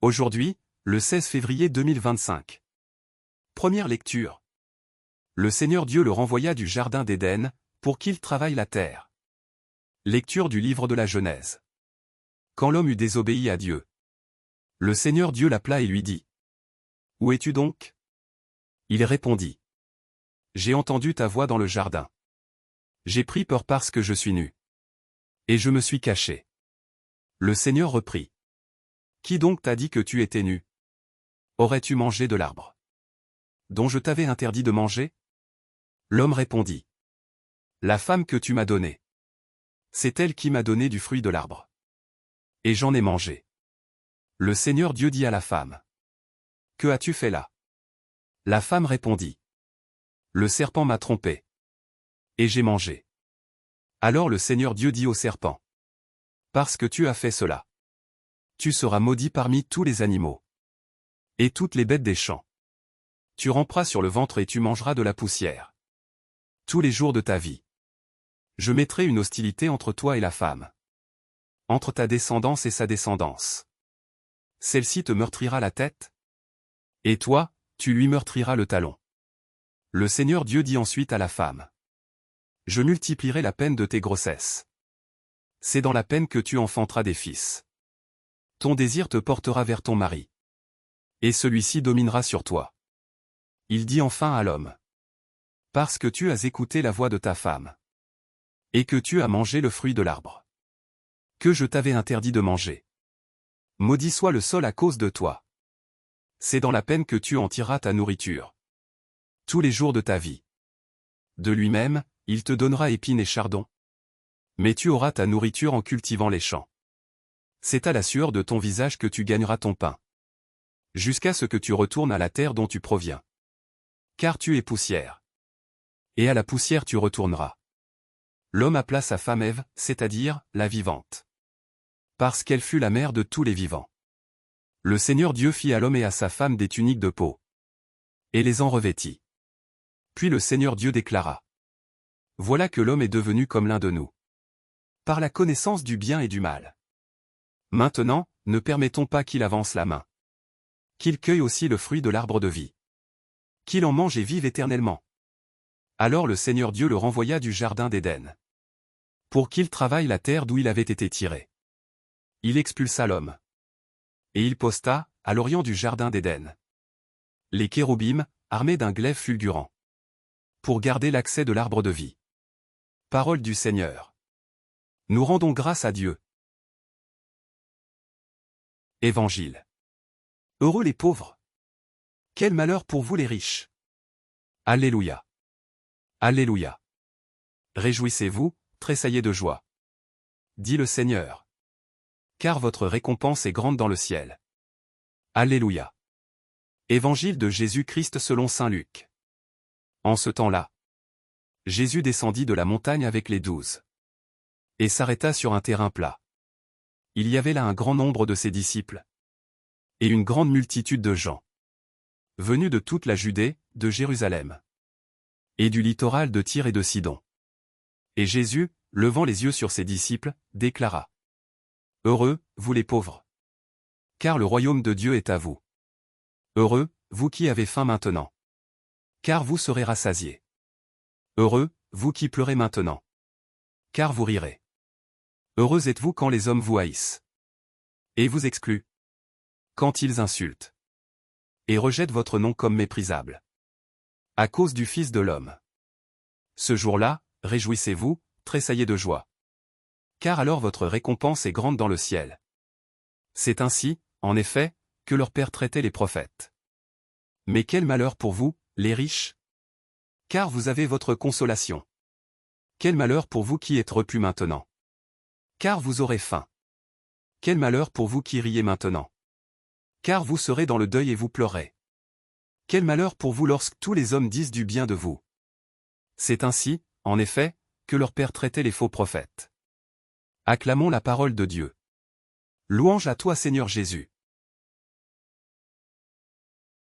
Aujourd'hui, le 16 février 2025. Première lecture. Le Seigneur Dieu le renvoya du jardin d'Éden, pour qu'il travaille la terre. Lecture du livre de la Genèse. Quand l'homme eut désobéi à Dieu, le Seigneur Dieu l'appela et lui dit: Où es-tu donc? Il répondit: J'ai entendu ta voix dans le jardin. J'ai pris peur parce que je suis nu. Et je me suis caché. Le Seigneur reprit: Qui donc t'a dit que tu étais nu? Aurais-tu mangé de l'arbre dont je t'avais interdit de manger? L'homme répondit: La femme que tu m'as donnée. C'est elle qui m'a donné du fruit de l'arbre. Et j'en ai mangé. Le Seigneur Dieu dit à la femme: Que as-tu fait là? La femme répondit: Le serpent m'a trompé. Et j'ai mangé. Alors le Seigneur Dieu dit au serpent: Parce que tu as fait cela, tu seras maudit parmi tous les animaux et toutes les bêtes des champs. Tu ramperas sur le ventre et tu mangeras de la poussière tous les jours de ta vie. Je mettrai une hostilité entre toi et la femme, entre ta descendance et sa descendance. Celle-ci te meurtrira la tête, et toi, tu lui meurtriras le talon. Le Seigneur Dieu dit ensuite à la femme: Je multiplierai la peine de tes grossesses. C'est dans la peine que tu enfanteras des fils. Ton désir te portera vers ton mari, et celui-ci dominera sur toi. Il dit enfin à l'homme: Parce que tu as écouté la voix de ta femme, et que tu as mangé le fruit de l'arbre que je t'avais interdit de manger. Maudit soit le sol à cause de toi. C'est dans la peine que tu en tireras ta nourriture tous les jours de ta vie. De lui-même, il te donnera épines et chardons. Mais tu auras ta nourriture en cultivant les champs. C'est à la sueur de ton visage que tu gagneras ton pain, jusqu'à ce que tu retournes à la terre dont tu proviens. Car tu es poussière. Et à la poussière tu retourneras. L'homme appela sa femme Ève, c'est-à-dire, la vivante, parce qu'elle fut la mère de tous les vivants. Le Seigneur Dieu fit à l'homme et à sa femme des tuniques de peau, et les en revêtit. Puis le Seigneur Dieu déclara: Voilà que l'homme est devenu comme l'un de nous, par la connaissance du bien et du mal. Maintenant, ne permettons pas qu'il avance la main, qu'il cueille aussi le fruit de l'arbre de vie, qu'il en mange et vive éternellement. Alors le Seigneur Dieu le renvoya du jardin d'Éden, pour qu'il travaille la terre d'où il avait été tiré. Il expulsa l'homme, et il posta, à l'orient du jardin d'Éden, les kéroubim, armés d'un glaive fulgurant, pour garder l'accès de l'arbre de vie. Parole du Seigneur. Nous rendons grâce à Dieu. Évangile. Heureux les pauvres. Quel malheur pour vous les riches. Alléluia. Alléluia. Réjouissez-vous, tressaillez de joie, dit le Seigneur, car votre récompense est grande dans le ciel. Alléluia. Évangile de Jésus-Christ selon saint Luc. En ce temps-là, Jésus descendit de la montagne avec les 12 et s'arrêta sur un terrain plat. Il y avait là un grand nombre de ses disciples et une grande multitude de gens, venus de toute la Judée, de Jérusalem et du littoral de Tyr et de Sidon. Et Jésus, levant les yeux sur ses disciples, déclara: Heureux, vous les pauvres, car le royaume de Dieu est à vous. Heureux, vous qui avez faim maintenant, car vous serez rassasiés. Heureux, vous qui pleurez maintenant, car vous rirez. Heureux êtes-vous quand les hommes vous haïssent et vous excluent, quand ils insultent et rejettent votre nom comme méprisable, à cause du Fils de l'homme. Ce jour-là, réjouissez-vous, tressaillez de joie, car alors votre récompense est grande dans le ciel. C'est ainsi, en effet, que leur Père traitait les prophètes. Mais quel malheur pour vous, les riches! Car vous avez votre consolation. Quel malheur pour vous qui êtes repus maintenant! Car vous aurez faim. Quel malheur pour vous qui riez maintenant! Car vous serez dans le deuil et vous pleurez. Quel malheur pour vous lorsque tous les hommes disent du bien de vous! C'est ainsi, en effet, que leur Père traitait les faux prophètes. Acclamons la parole de Dieu. Louange à toi Seigneur Jésus.